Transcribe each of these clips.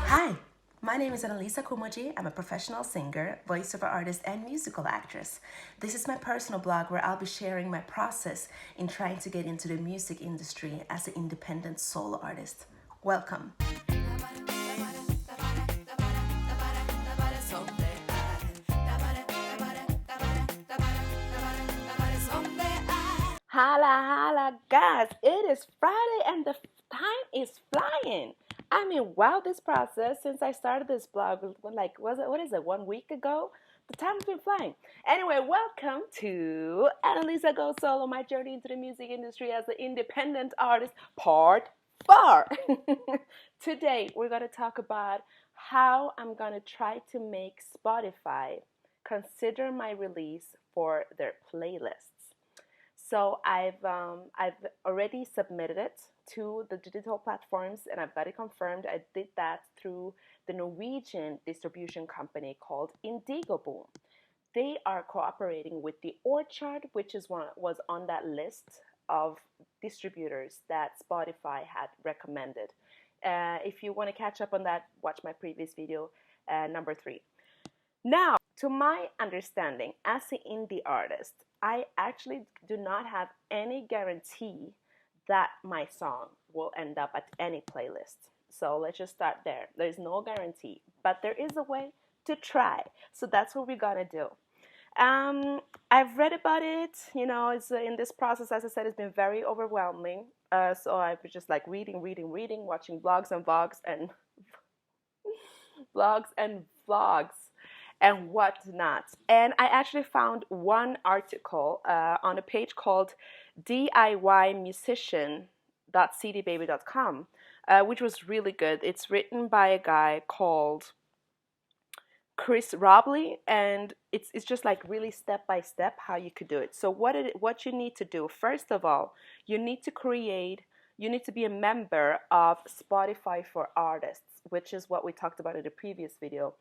Hi, my name is Annalisa Kumoji. I'm a professional singer, voiceover artist, and musical actress. This is my personal blog where I'll be sharing my process in trying to get into the music industry as an independent solo artist. Welcome. Holla, holla, guys. It is Friday and the time is flying. I mean, wow, this process since I started this blog, what is it, 1 week ago? The time's been flying. Anyway, welcome to Annalisa Goes Solo, my journey into the music industry as an independent artist, part 4. Today, we're going to talk about how I'm going to try to make Spotify consider my release for their playlists. So I've already submitted it to the digital platforms and I've got it confirmed. I did that through the Norwegian distribution company called Indigo Boom. They are cooperating with the Orchard, which was on that list of distributors that Spotify had recommended. If you want to catch up on that, watch my previous video, number 3. Now, to my understanding, as an indie artist, I actually do not have any guarantee that my song will end up at any playlist. So let's just start there. There's no guarantee, but there is a way to try. So that's what we're gonna do. I've read about it. It's in this process, as I said, it's been very overwhelming. So I was just like reading, watching blogs and vlogs and blogs and vlogs and whatnot. And I actually found one article on a page called DIYmusician.cdbaby.com, which was really good. It's written by a guy called Chris Robley, and it's just like really step by step how you could do it. So what you need to do, first of all, you need to be a member of Spotify for Artists, which is what we talked about in the previous video.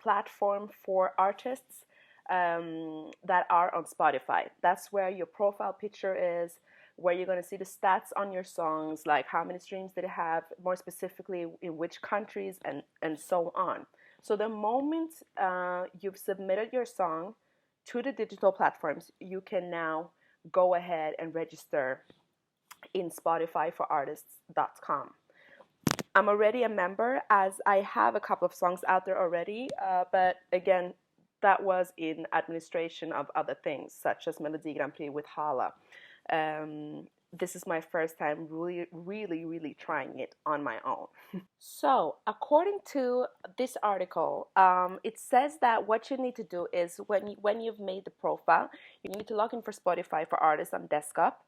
Platform for artists that are on Spotify. That's where your profile picture is, where you're going to see the stats on your songs, like how many streams did it have, more specifically in which countries, and so on. So the moment you've submitted your song to the digital platforms, you can now go ahead and register in spotifyforartists.com. I'm already a member, as I have a couple of songs out there already, but again, that was in administration of other things, such as Melody Grand Prix with Hala. This is my first time really trying it on my own. So, according to this article, it says that what you need to do is when you've made the profile, you need to log in for Spotify for Artists on desktop.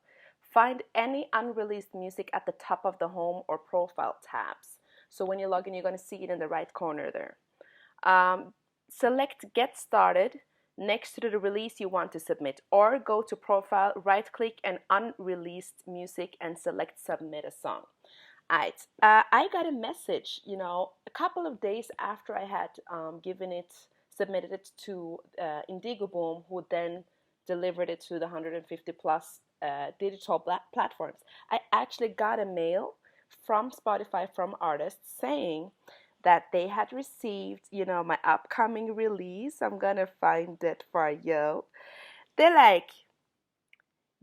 Find any unreleased music at the top of the home or profile tabs. So when you log in, you're going to see it in the right corner there. Select Get Started next to the release you want to submit, or go to Profile, right-click and Unreleased Music and select Submit a Song. Alright, I got a message, a couple of days after I had submitted it to Indigo Boom, who then delivered it to the 150 plus digital platforms. I actually got a mail from Spotify from artists saying that they had received, my upcoming release. I'm gonna find it for you. They're like,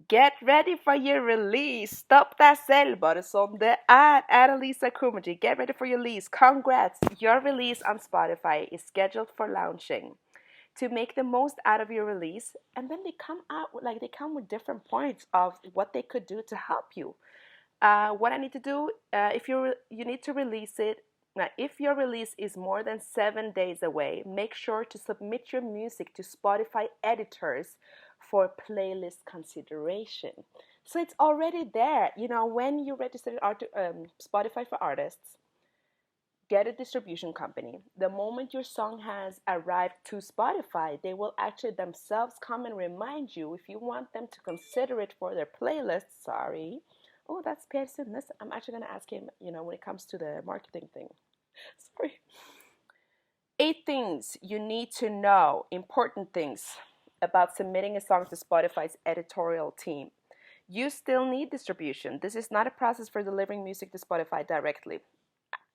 get ready for your release. Stopp deg selv, bare som det er. Annalisa Kumoji, get ready for your release. Congrats, your release on Spotify is scheduled for launching. To make the most out of your release, and then they come with different points of what they could do to help you. What I need to do, if you need to release it. Now, if your release is more than 7 days away, make sure to submit your music to Spotify editors for playlist consideration. So it's already there. When you register Spotify for Artists, get a distribution company. The moment your song has arrived to Spotify, they will actually themselves come and remind you if you want them to consider it for their playlist. Sorry. Oh, that's Per Sundnes. I'm actually going to ask him, when it comes to the marketing thing. Sorry. 8 things you need to know, important things about submitting a song to Spotify's editorial team. You still need distribution. This is not a process for delivering music to Spotify directly.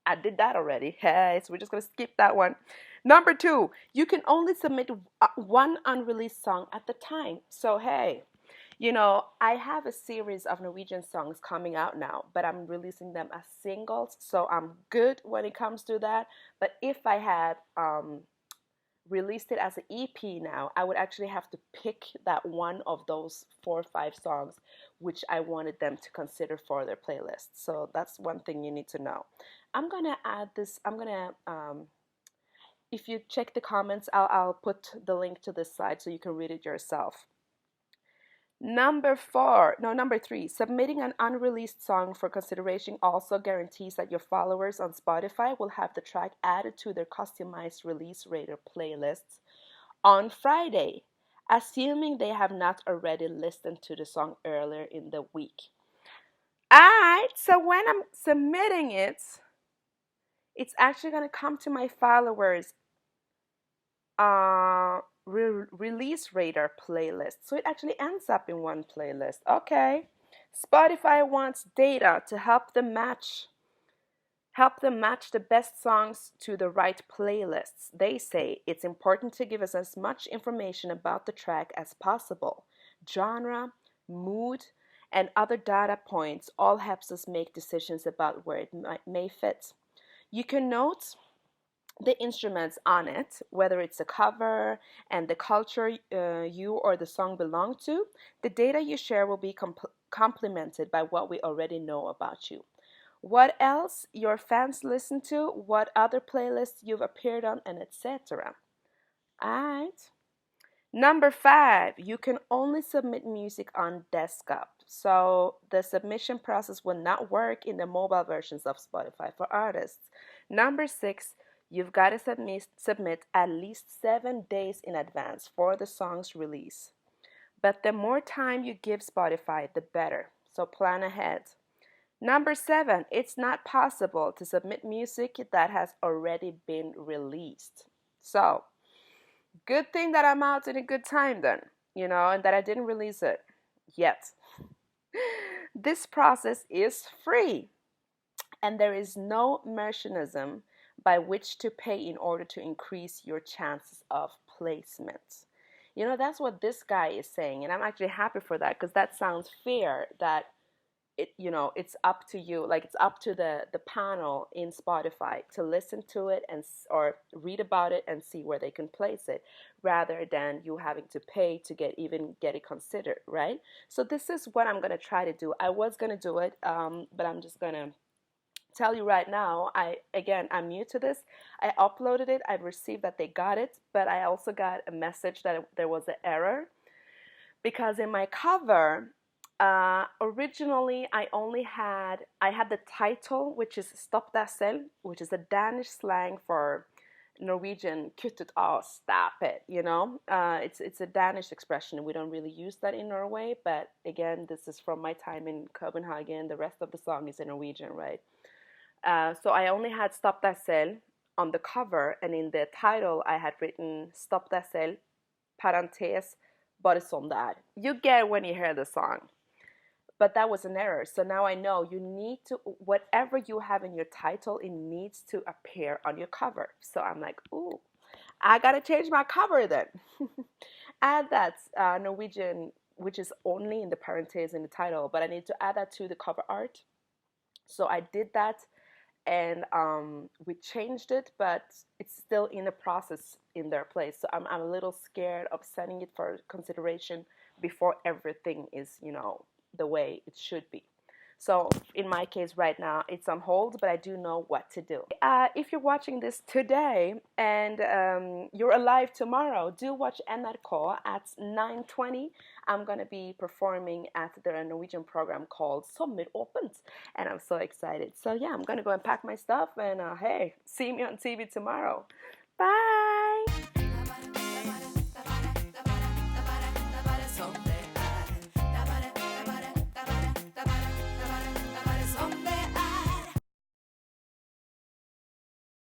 I did that already. Hey, so we're just gonna skip that one. Number two, you can only submit one unreleased song at the time. So hey, I have a series of Norwegian songs coming out now, but I'm releasing them as singles, so I'm good when it comes to that. But if I had released it as an EP now, I would actually have to pick that one of those 4 or 5 songs which I wanted them to consider for their playlist. So that's one thing you need to know. I'm gonna add this. If you check the comments, I'll put the link to this slide so you can read it yourself. Number three, submitting an unreleased song for consideration also guarantees that your followers on Spotify will have the track added to their customized release radar playlists on Friday, assuming they have not already listened to the song earlier in the week. Alright, so when I'm submitting it, it's actually going to come to my followers release radar playlist. So it actually ends up in one playlist. Okay. Spotify wants data to help them match the best songs to the right playlists. They say it's important to give us as much information about the track as possible. Genre, mood, and other data points all helps us make decisions about where it may fit. You can note the instruments on it, whether it's a cover and the culture you or the song belong to. The data you share will be complemented by what we already know about you. What else your fans listen to, what other playlists you've appeared on, and etc. Alright. Number 5, you can only submit music on desktop. So the submission process will not work in the mobile versions of Spotify for artists. Number 6, you've got to submit at least 7 days in advance for the song's release. But the more time you give Spotify, the better. So plan ahead. Number 7, it's not possible to submit music that has already been released. So, good thing that I'm out in a good time then, and that I didn't release it yet. This process is free, and there is no mechanism by which to pay in order to increase your chances of placement. That's what this guy is saying, and I'm actually happy for that because that sounds fair that it's up to you, like it's up to the panel in Spotify to listen to it or read about it and see where they can place it, rather than you having to pay to get it considered, right? So this is what I'm going to try to do. I was going to do it, but I'm just going to tell you right now. I'm new to this. I uploaded it, I've received that they got it, but I also got a message that there was an error because in my cover, originally I had the title, which is "Stopp deg selv," which is a Danish slang for Norwegian "kutt ut av," stop it. It's a Danish expression. We don't really use that in Norway, but again, this is from my time in Copenhagen. The rest of the song is in Norwegian, right? So I only had "Stopp deg selv" on the cover, and in the title I had written "Stopp deg selv," parentes, bare sånn det er. You get when you hear the song. But that was an error. So now I know you need to, whatever you have in your title, it needs to appear on your cover. So I'm like, ooh, I got to change my cover then. Add that Norwegian, which is only in the parentheses in the title, but I need to add that to the cover art. So I did that, and we changed it, but it's still in the process in their place. So I'm a little scared of sending it for consideration before everything is, the way it should be. So in my case right now, it's on hold, but I do know what to do. If you're watching this today and you're alive tomorrow, do watch NRK at 9:20. I'm going to be performing at the Norwegian program called Sommeråpent, and I'm so excited. So yeah, I'm going to go and pack my stuff, and hey, see me on TV tomorrow. Bye!